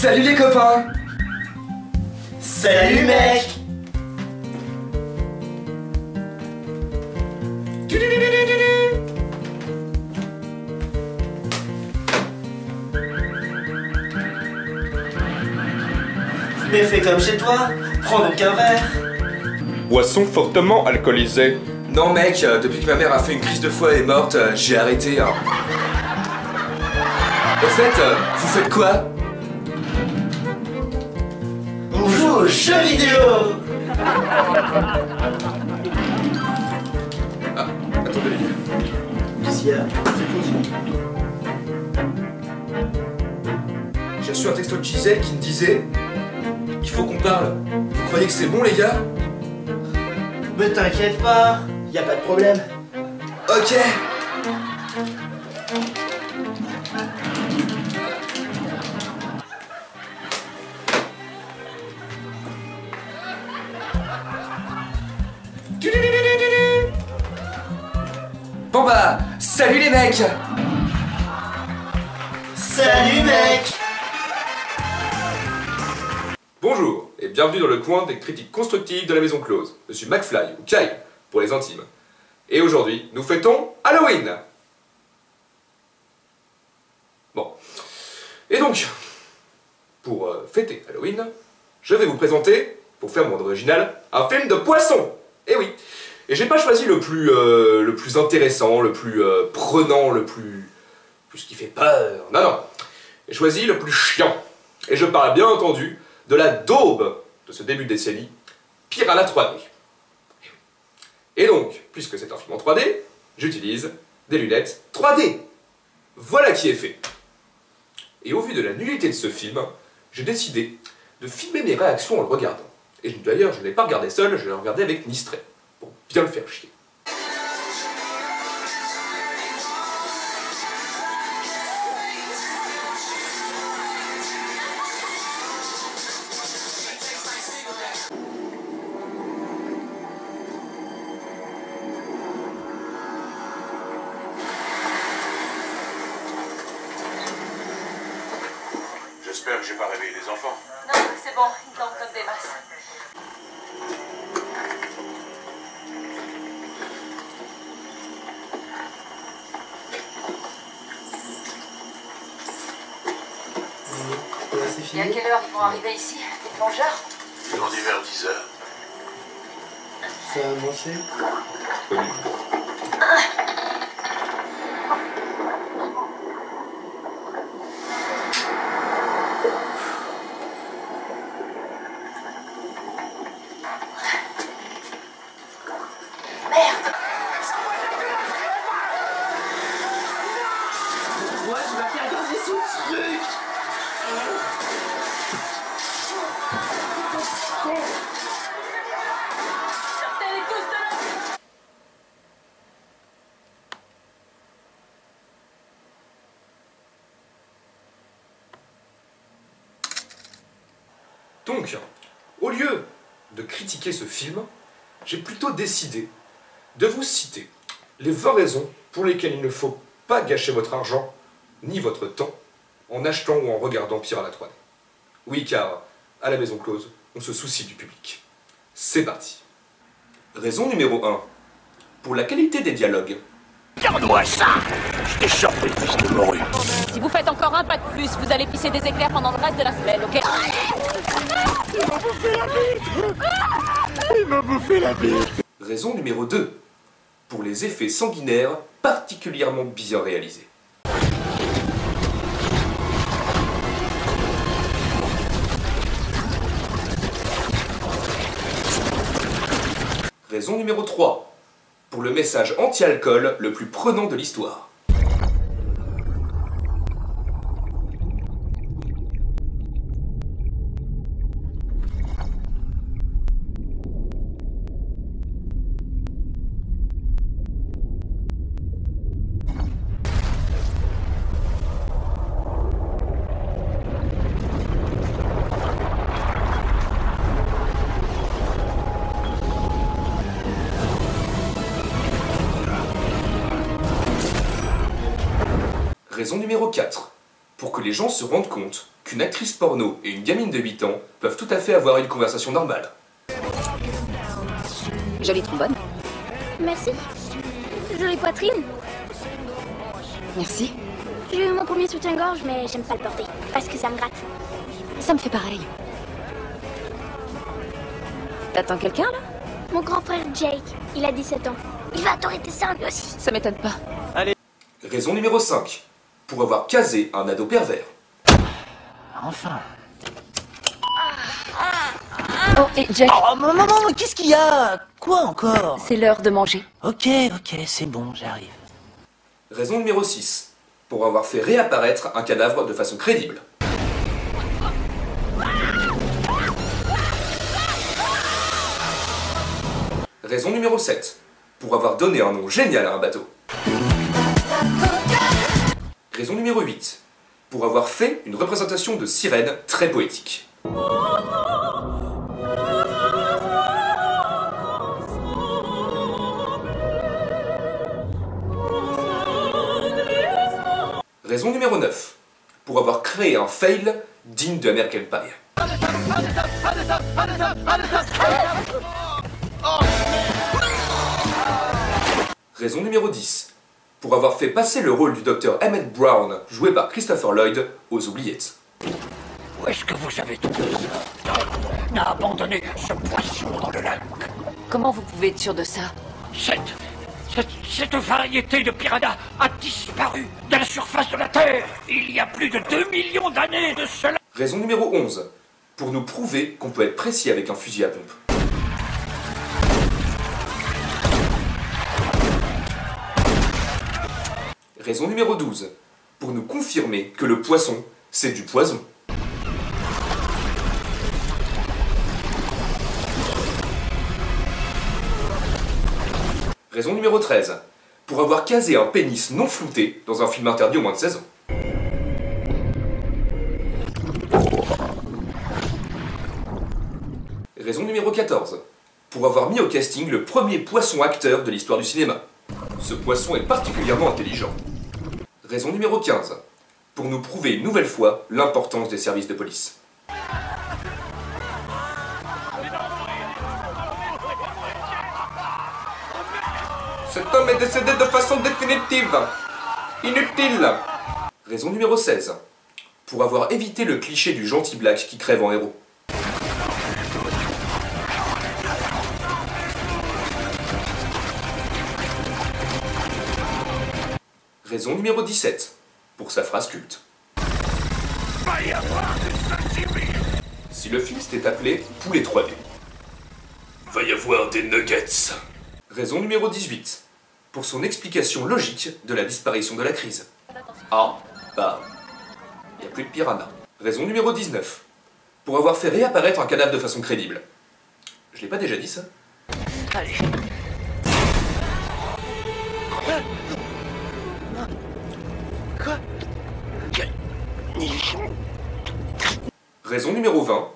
Salut les copains! Salut mec! Mais fais comme chez toi, prends donc un verre. Boisson fortement alcoolisée. Non mec, depuis que ma mère a fait une crise de foie et est morte, j'ai arrêté. Hein. Au fait, vous faites quoi? On joue aux jeux vidéo. Ah, attendez. Qu'est-ce qu'il y a? J'ai reçu un texto de Gisèle qui me disait il faut qu'on parle. Vous croyez que c'est bon les gars? Mais t'inquiète pas, y a pas de problème. Ok. Bon bah, salut les mecs! Salut mec! Bonjour et bienvenue dans le coin des critiques constructives de la maison close. Je suis McFly ou Kyle pour les intimes. Et aujourd'hui, nous fêtons Halloween. Bon. Et donc, pour fêter Halloween, je vais vous présenter, pour faire mon original, un film de poisson. Et oui. Et j'ai pas choisi le plus intéressant, le plus prenant, le plus ce qui fait peur. Non, non. J'ai choisi le plus chiant. Et je parle bien entendu de la daube de ce début de décennie, Piranha 3D. Et donc, puisque c'est un film en 3D, j'utilise des lunettes 3D. Voilà qui est fait. Et au vu de la nullité de ce film, j'ai décidé de filmer mes réactions en le regardant. Et d'ailleurs, je ne l'ai pas regardé seul, je l'ai regardé avec Nistré, pour bien le faire chier. J'espère que j'ai pas réveillé les enfants. Non, c'est bon, ils dorment comme des masses. C'est Et à fini? quelle heure ils vont arriver ici, les plongeurs? On dit vers 10 heures. Ça a avancé? Merde! Ouais, je vais faire garder ce truc! Sortez-les tous de là! Donc, au lieu de critiquer ce film, j'ai plutôt décidé de vous citer les 20 raisons pour lesquelles il ne faut pas gâcher votre argent ni votre temps en achetant ou en regardant Piranha 3D. Oui, car à la maison close, on se soucie du public. C'est parti. Raison numéro 1. Pour la qualité des dialogues. Regarde-moi ça! Je t'ai chopé, fils de morue. Si vous faites encore un pas de plus, vous allez pisser des éclairs pendant le reste de la semaine, ok? Il m'a bouffé la bite! Raison numéro 2. Pour les effets sanguinaires particulièrement bien réalisés. Raison numéro 3. Pour le message anti-alcool le plus prenant de l'histoire. Raison numéro 4. Pour que les gens se rendent compte qu'une actrice porno et une gamine de 8 ans peuvent tout à fait avoir une conversation normale. Jolie trombone. Merci. Jolie poitrine. Merci. J'ai eu mon premier soutien-gorge, mais j'aime pas le porter. Parce que ça me gratte. Ça me fait pareil. T'attends quelqu'un, là? Mon grand frère Jake, il a 17 ans. Il va adorer tes seins, lui aussi. Ça m'étonne pas. Raison numéro 5. Pour avoir casé un ado pervers. Enfin. Oh, et Jack, Oh, maman, qu'est-ce qu'il y a? Quoi encore? c'est l'heure de manger. Ok, c'est bon, j'arrive. Raison numéro 6. Pour avoir fait réapparaître un cadavre de façon crédible. Raison numéro 7. Pour avoir donné un nom génial à un bateau. Raison numéro 8. Pour avoir fait une représentation de sirène très poétique. Raison numéro 9. Pour avoir créé un fail digne de American Pie. Raison numéro 10. Pour avoir fait passer le rôle du docteur Emmett Brown, joué par Christopher Lloyd, aux oubliettes. Où est-ce que vous avez trouvé ça? On a abandonné ce poisson dans le lac. Comment vous pouvez être sûr de ça? Cette variété de piranha a disparu de la surface de la Terre il y a plus de 2 millions d'années de cela. Raison numéro 11. Pour nous prouver qu'on peut être précis avec un fusil à pompe. Raison numéro 12. Pour nous confirmer que le poisson, c'est du poison. Raison numéro 13. Pour avoir casé un pénis non flouté dans un film interdit aux moins de 16 ans. Raison numéro 14. Pour avoir mis au casting le premier poisson acteur de l'histoire du cinéma. Ce poisson est particulièrement intelligent. Raison numéro 15. Pour nous prouver une nouvelle fois l'importance des services de police. Cet homme est décédé de façon définitive. Inutile. Raison numéro 16. Pour avoir évité le cliché du gentil black qui crève en héros. Raison numéro 17. Pour sa phrase culte. Si le film s'était appelé Poulet 3D. Va y avoir des nuggets. Raison numéro 18. Pour son explication logique de la disparition de la crise. Ah, bah, il n'y a plus de piranha. Raison numéro 19. Pour avoir fait réapparaître un cadavre de façon crédible. Je l'ai pas déjà dit ça? Allez. Quoi? Raison numéro 20.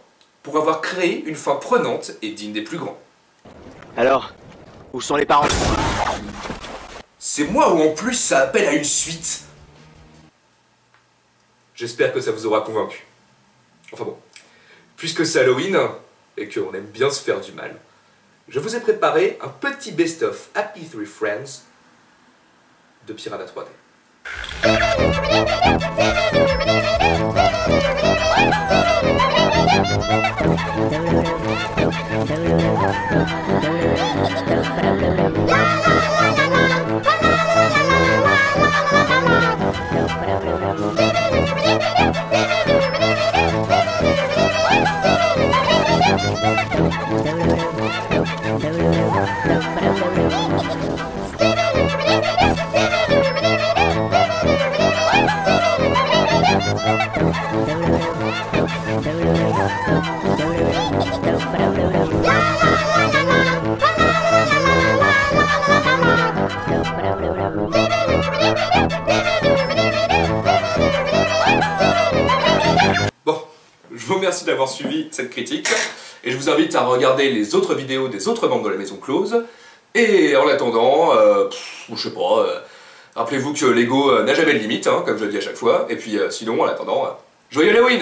Pour avoir créé une fin prenante et digne des plus grands. Alors, où sont les parents? C'est moi ou en plus ça appelle à une suite? J'espère que ça vous aura convaincu. Enfin bon, puisque c'est Halloween et qu'on aime bien se faire du mal, je vous ai préparé un petit best-of Happy Three Friends de Piranha 3D. Bon, je vous remercie d'avoir suivi cette critique et je vous invite à regarder les autres vidéos des autres membres de la Maison Close. Et en attendant, je sais pas, rappelez-vous que l'ego n'a jamais de limite, hein, comme je le dis à chaque fois. Et puis sinon, en attendant, Joyeux Halloween!